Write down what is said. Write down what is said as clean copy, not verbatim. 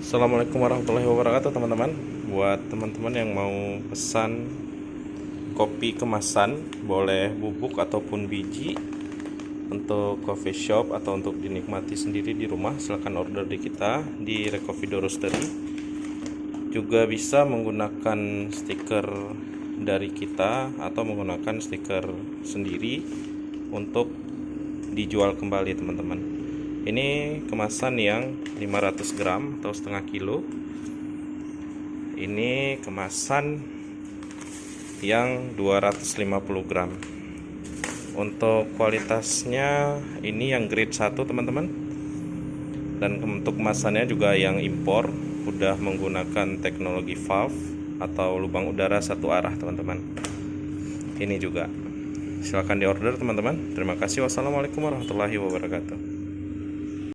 Assalamualaikum warahmatullahi wabarakatuh teman-teman. Buat teman-teman yang mau pesan kopi kemasan, boleh bubuk ataupun biji, untuk coffee shop atau untuk dinikmati sendiri di rumah, silahkan order di kita di Recovido Roastery. Juga bisa menggunakan stiker dari kita atau menggunakan stiker sendiri untuk dijual kembali teman-teman. Ini kemasan yang 500 gram atau setengah kilo. Ini kemasan yang 250 gram. Untuk kualitasnya ini yang grade 1 teman-teman. Dan untuk kemasannya juga yang impor, udah menggunakan teknologi valve atau lubang udara satu arah teman-teman. Ini juga. Silahkan diorder teman-teman. Terima kasih. Wassalamualaikum warahmatullahi wabarakatuh.